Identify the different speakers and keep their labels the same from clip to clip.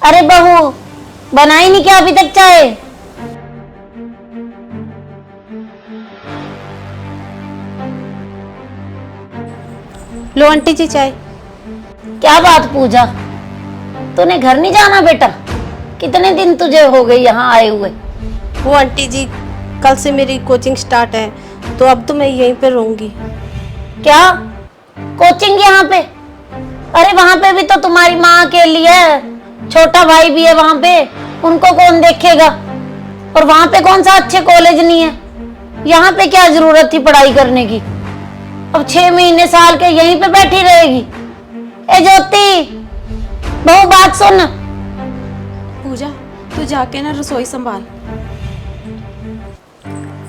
Speaker 1: अरे बहू, बनाई नहीं क्या अभी तक चाय?
Speaker 2: लो आंटी जी चाय।
Speaker 1: क्या बात पूजा, तूने घर नहीं जाना बेटा? कितने दिन तुझे हो गए यहाँ आए हुए?
Speaker 2: वो आंटी जी, कल से मेरी कोचिंग स्टार्ट है, तो अब तो मैं यहीं पे रहूंगी।
Speaker 1: क्या कोचिंग यहाँ पे? अरे वहां पे भी तो तुम्हारी माँ अकेली है, छोटा भाई भी है वहां पे, उनको कौन देखेगा? और वहां पे कौन सा अच्छे कॉलेज नहीं है? यहाँ पे क्या जरूरत थी पढ़ाई करने की? अब 6 महीने साल के यहीं पे बैठी रहेगी? ए ज्योति, बहू बात सुन।
Speaker 3: पूजा, तू जाके ना रसोई संभाल।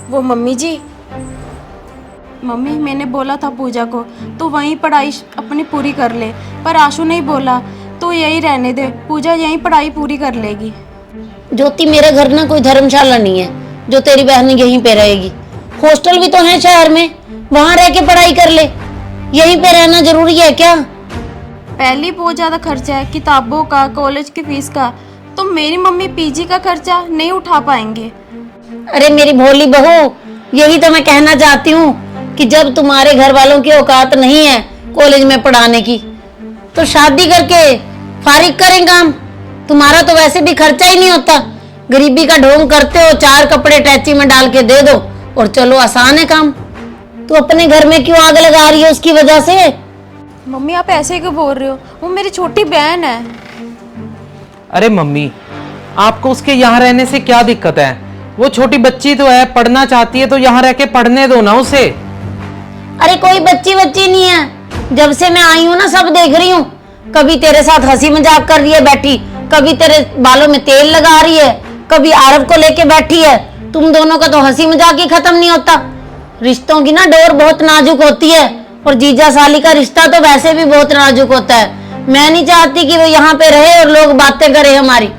Speaker 3: वो मम्मी जी, मम्मी मैंने बोला था पूजा को तो वहीं पढ़ाई अपनी पूरी कर ले, पर आशु नहीं बोला तो यही रहने दे, पूजा यहीं पढ़ाई पूरी कर लेगी।
Speaker 1: ज्योति, मेरे घर ना कोई धर्मशाला नहीं है जो तेरी बहन यहीं पे रहेगी। हॉस्टल भी तो है शहर में, वहां रह के पढ़ाई कर ले। यहीं पे रहना जरूरी है क्या?
Speaker 3: पहले ही बहुत ज़्यादा खर्चा है, किताबों का, कॉलेज की फीस का, तो मेरी मम्मी पीजी का खर्चा नहीं उठा पाएंगे।
Speaker 1: अरे मेरी भोली बहू, यही तो मैं कहना चाहती हूँ कि जब तुम्हारे घर वालों की औकात नहीं है कॉलेज में पढ़ाने की, तो शादी करके फारिग करें काम। तुम्हारा तो वैसे भी खर्चा ही नहीं होता, गरीबी का ढोंग करते हो, 4 कपड़े टैची में डाल के दे दो और चलो, आसान है काम। तू अपने घर में क्यों आग लगा रही है उसकी वजह से?
Speaker 3: मम्मी आप ऐसे क्यों बोल रहे हो? वो मेरी छोटी बहन है।
Speaker 4: अरे मम्मी, आपको उसके यहाँ रहने से क्या दिक्कत है? वो छोटी बच्ची तो है, पढ़ना चाहती है तो यहाँ रह के पढ़ने दो ना उसे।
Speaker 1: अरे कोई बच्ची नहीं है, जब से मैं आई हूँ ना सब देख रही हूँ। कभी तेरे साथ हंसी मजाक कर रही है बैठी, कभी तेरे बालों में तेल लगा रही है, कभी आरव को लेके बैठी है। तुम दोनों का तो हंसी मजाक ही खत्म नहीं होता। रिश्तों की ना डोर बहुत नाजुक होती है, और जीजा साली का रिश्ता तो वैसे भी बहुत नाजुक होता है। मैं नहीं चाहती कि वो यहाँ पे रहे और लोग बातें करें हमारी।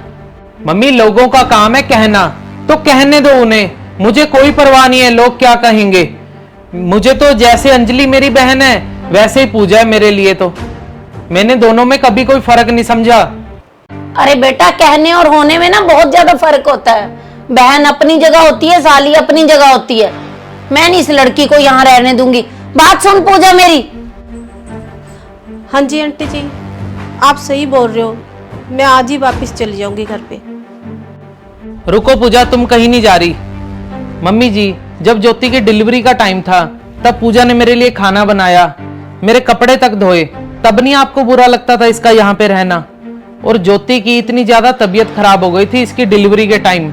Speaker 4: मम्मी, लोगों का काम है कहना, तो कहने दो उन्हें, मुझे कोई परवाह नहीं है लोग क्या कहेंगे। मुझे तो जैसे अंजलि मेरी बहन है वैसे ही पूजा है मेरे लिए। तो मैंने दोनों में कभी कोई फर्क नहीं समझा।
Speaker 1: अरे बेटा, कहने और होने में ना बहुत ज्यादा फर्क होता है। बहन अपनी जगह होती है, साली अपनी जगह होती है। मैं नहीं इस लड़की को यहाँ रहने दूंगी। बात सुन पूजा मेरी।
Speaker 2: हाँ जी आंटी जी, आप सही बोल रहे हो, मैं आज ही वापस चली जाऊंगी घर पे।
Speaker 4: रुको पूजा, तुम कहीं नहीं जा रही। मम्मी जी, जब ज्योति की डिलीवरी का टाइम था तब पूजा ने मेरे लिए खाना बनाया, मेरे कपड़े तक धोए, तब नहीं आपको बुरा लगता था इसका यहाँ पे रहना? और ज्योति की इतनी ज्यादा तबीयत खराब हो गई थी इसकी डिलीवरी के टाइम,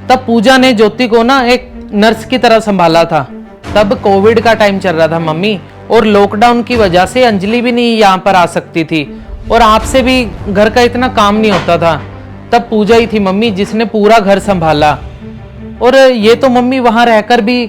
Speaker 4: तब पूजा ने ज्योति को ना एक नर्स की तरह संभाला था। तब कोविड का टाइम चल रहा था मम्मी, और लॉकडाउन की वजह से अंजलि भी नहीं यहाँ पर आ सकती थी, और आपसे भी घर का इतना काम नहीं होता था। तब पूजा ही थी मम्मी जिसने पूरा घर संभाला। और ये तो मम्मी वहां रहकर भी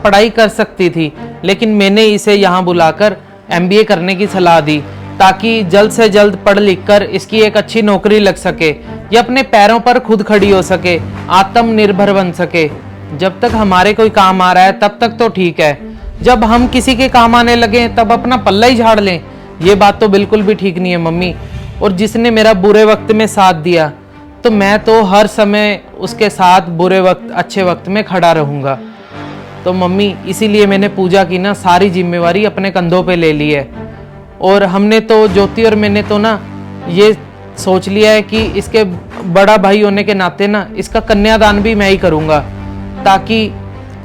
Speaker 4: पढ़ाई कर सकती थी, लेकिन मैंने इसे यहाँ बुलाकर MBA करने की सलाह दी, ताकि जल्द से जल्द पढ़ लिख कर इसकी एक अच्छी नौकरी लग सके, ये अपने पैरों पर खुद खड़ी हो सके, आत्मनिर्भर बन सके। जब तक हमारे कोई काम आ रहा है तब तक तो ठीक है, जब हम किसी के काम आने लगे तब अपना पल्ला ही झाड़ लें, ये बात तो बिल्कुल भी ठीक नहीं है मम्मी। और जिसने मेरा बुरे वक्त में साथ दिया, तो मैं तो हर समय उसके साथ बुरे वक्त अच्छे वक्त में खड़ा रहूँगा। तो मम्मी, इसीलिए मैंने पूजा की ना सारी जिम्मेवारी अपने कंधों पे ले ली है। और हमने तो, ज्योति और मैंने तो ना ये सोच लिया है कि इसके बड़ा भाई होने के नाते ना इसका कन्यादान भी मैं ही करूँगा, ताकि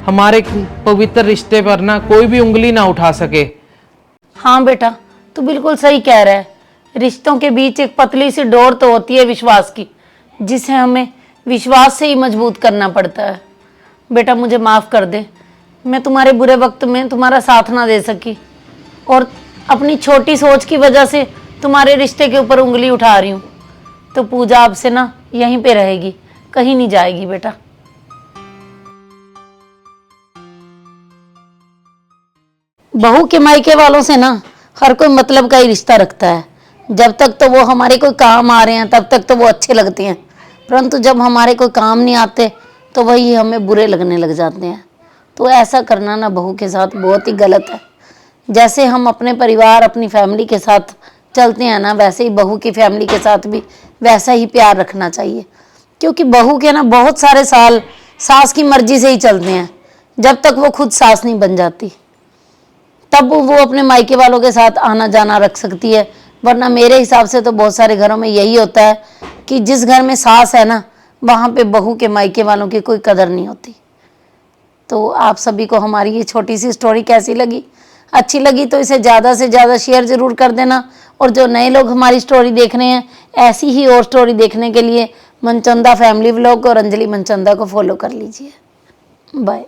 Speaker 4: हमारे पवित्र रिश्ते पर ना कोई भी उंगली ना उठा सके।
Speaker 1: हाँ बेटा, तू बिल्कुल सही कह रहा है। रिश्तों के बीच एक पतली सी डोर तो होती है विश्वास की, जिसे हमें विश्वास से ही मजबूत करना पड़ता है। बेटा मुझे माफ़ कर दे, मैं तुम्हारे बुरे वक्त में तुम्हारा साथ ना दे सकी, और अपनी छोटी सोच की वजह से तुम्हारे रिश्ते के ऊपर उंगली उठा रही हूँ। तो पूजा आपसे ना यहीं पे रहेगी, कहीं नहीं जाएगी बेटा। बहू के मायके वालों से ना हर कोई मतलब का ही रिश्ता रखता है। जब तक तो वो हमारे कोई काम आ रहे हैं तब तक तो वो अच्छे लगते हैं, परंतु जब हमारे कोई काम नहीं आते तो वही हमें बुरे लगने लग जाते हैं। तो ऐसा करना ना बहू के साथ बहुत ही गलत है। जैसे हम अपने परिवार, अपनी फैमिली के साथ चलते हैं ना, वैसे ही बहू की फैमिली के साथ भी वैसा ही प्यार रखना चाहिए, क्योंकि बहू के ना बहुत सारे साल सास की मर्जी से ही चलते हैं, जब तक वो खुद सास नहीं बन जाती तब वो अपने मायके वालों के साथ आना जाना रख सकती है। वरना मेरे हिसाब से तो बहुत सारे घरों में यही होता है कि जिस घर में सास है ना, वहाँ पे बहू के मायके वालों की कोई कदर नहीं होती। तो आप सभी को हमारी ये छोटी सी स्टोरी कैसी लगी? अच्छी लगी तो इसे ज़्यादा से ज़्यादा शेयर ज़रूर कर देना। और जो नए लोग हमारी स्टोरी देख रहे हैं, ऐसी ही और स्टोरी देखने के लिए मनचंदा फैमिली व्लॉग और अंजलि मनचंदा को फॉलो कर लीजिए। बाय।